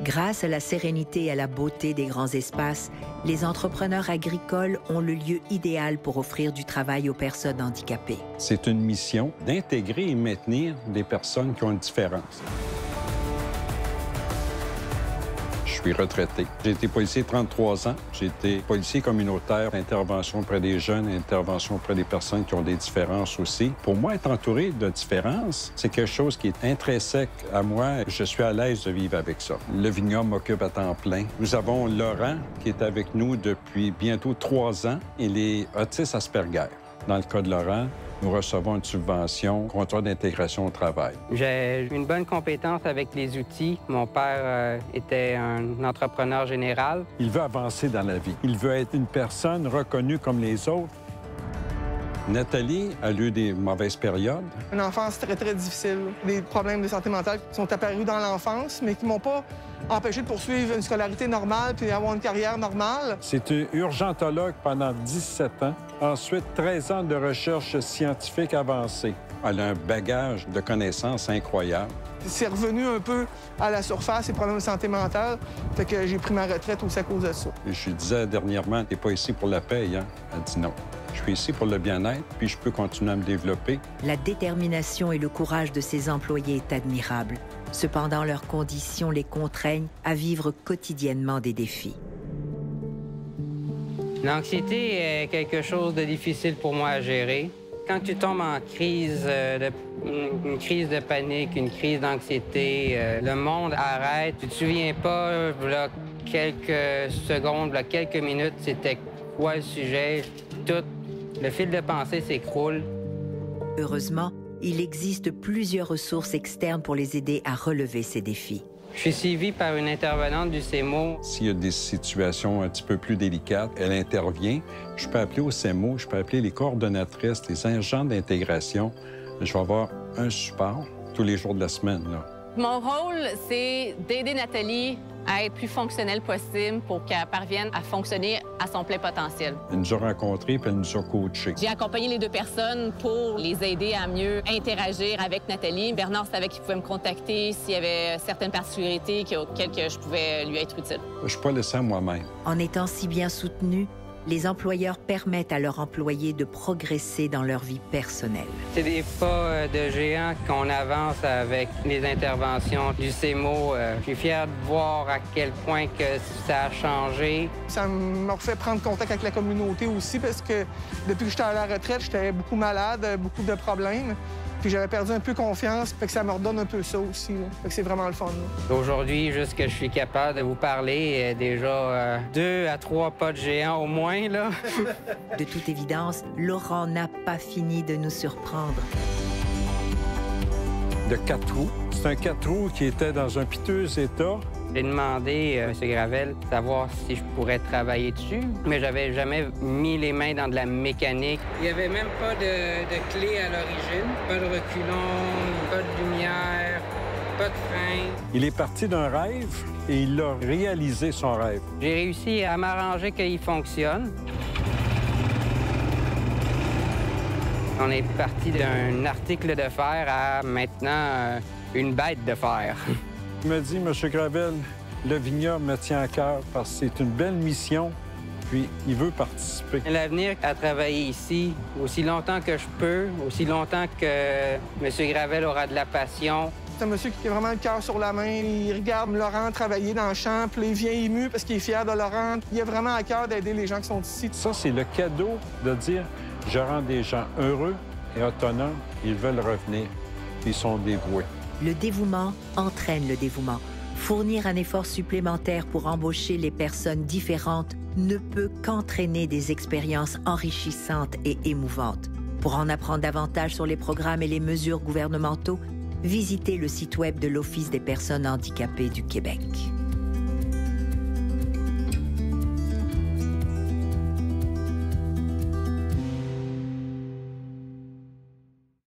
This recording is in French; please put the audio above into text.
Grâce à la sérénité et à la beauté des grands espaces, les entrepreneurs agricoles ont le lieu idéal pour offrir du travail aux personnes handicapées. C'est une mission d'intégrer et maintenir des personnes qui ont une différence. Je suis retraité. J'ai été policier 33 ans. J'ai été policier communautaire, intervention auprès des jeunes, intervention auprès des personnes qui ont des différences aussi. Pour moi, être entouré de différences, c'est quelque chose qui est intrinsèque à moi. Je suis à l'aise de vivre avec ça. Le vignoble m'occupe à temps plein. Nous avons Laurent qui est avec nous depuis bientôt 3 ans. Il est autiste Asperger. Dans le cas de Laurent, nous recevons une subvention contrat d'intégration au travail. J'ai une bonne compétence avec les outils. Mon père était un entrepreneur général. Il veut avancer dans la vie. Il veut être une personne reconnue comme les autres. Nathalie a eu des mauvaises périodes. Une enfance très, très difficile. Des problèmes de santé mentale qui sont apparus dans l'enfance, mais qui m'ont pas empêché de poursuivre une scolarité normale puis avoir une carrière normale. C'était urgentologue pendant 17 ans. Ensuite, 13 ans de recherche scientifique avancée. Elle a un bagage de connaissances incroyable. C'est revenu un peu à la surface, ces problèmes de santé mentale. Fait que j'ai pris ma retraite aussi à cause de ça. Je lui disais dernièrement, t'es pas ici pour la paye, hein? Elle dit non. Je suis ici pour le bien-être, puis je peux continuer à me développer. La détermination et le courage de ces employés est admirable. Cependant, leurs conditions les contraignent à vivre quotidiennement des défis. L'anxiété est quelque chose de difficile pour moi à gérer. Quand tu tombes en crise, une crise de panique, une crise d'anxiété, le monde arrête. Tu te souviens pas, là, quelques secondes, là, quelques minutes, c'était quoi le sujet. Tout le fil de pensée s'écroule. Heureusement, il existe plusieurs ressources externes pour les aider à relever ces défis. Je suis suivi par une intervenante du CEMO. S'il y a des situations un petit peu plus délicates, elle intervient. Je peux appeler au CEMO, je peux appeler les coordonnatrices, les agents d'intégration. Je vais avoir un support tous les jours de la semaine, là. Mon rôle, c'est d'aider Nathalie à être plus fonctionnelle possible pour qu'elle parvienne à fonctionner à son plein potentiel. Elle nous a rencontrés puis elle nous a coachés. J'ai accompagné les deux personnes pour les aider à mieux interagir avec Nathalie. Bernard savait qu'il pouvait me contacter s'il y avait certaines particularités auxquelles je pouvais lui être utile. Je ne suis pas laissé à moi-même. En étant si bien soutenus, les employeurs permettent à leurs employés de progresser dans leur vie personnelle. C'est des pas de géant qu'on avance avec les interventions du CEMO. Je suis fier de voir à quel point que ça a changé. Ça m'a fait prendre contact avec la communauté aussi parce que depuis que j'étais à la retraite, j'étais beaucoup malade, beaucoup de problèmes. Puis j'avais perdu un peu confiance, fait que ça me redonne un peu ça aussi. Là. Fait que c'est vraiment le fun. Aujourd'hui, juste que je suis capable de vous parler, déjà 2 à 3 pas de géant au moins, là. De toute évidence, Laurent n'a pas fini de nous surprendre. De 4 roues. C'est un 4 roues qui était dans un piteux état. J'ai demandé à M. Gravel de savoir si je pourrais travailler dessus, mais j'avais jamais mis les mains dans de la mécanique. Il n'y avait même pas de clé à l'origine, pas de reculons, pas de lumière, pas de frein. Il est parti d'un rêve et il a réalisé son rêve. J'ai réussi à m'arranger qu'il fonctionne. On est parti d'un article de fer à maintenant une bête de fer. Il m'a dit, M. Gravel, le vignoble me tient à cœur parce que c'est une belle mission, puis il veut participer. L'avenir à travailler ici, aussi longtemps que je peux, aussi longtemps que M. Gravel aura de la passion. C'est un monsieur qui a vraiment le cœur sur la main. Il regarde Laurent travailler dans le champ, puis il vient ému parce qu'il est fier de Laurent. Il a vraiment à cœur d'aider les gens qui sont ici. Ça, c'est le cadeau de dire, je rends des gens heureux et autonomes, ils veulent revenir, ils sont dévoués. Le dévouement entraîne le dévouement. Fournir un effort supplémentaire pour embaucher les personnes différentes ne peut qu'entraîner des expériences enrichissantes et émouvantes. Pour en apprendre davantage sur les programmes et les mesures gouvernementaux, visitez le site web de l'Office des personnes handicapées du Québec.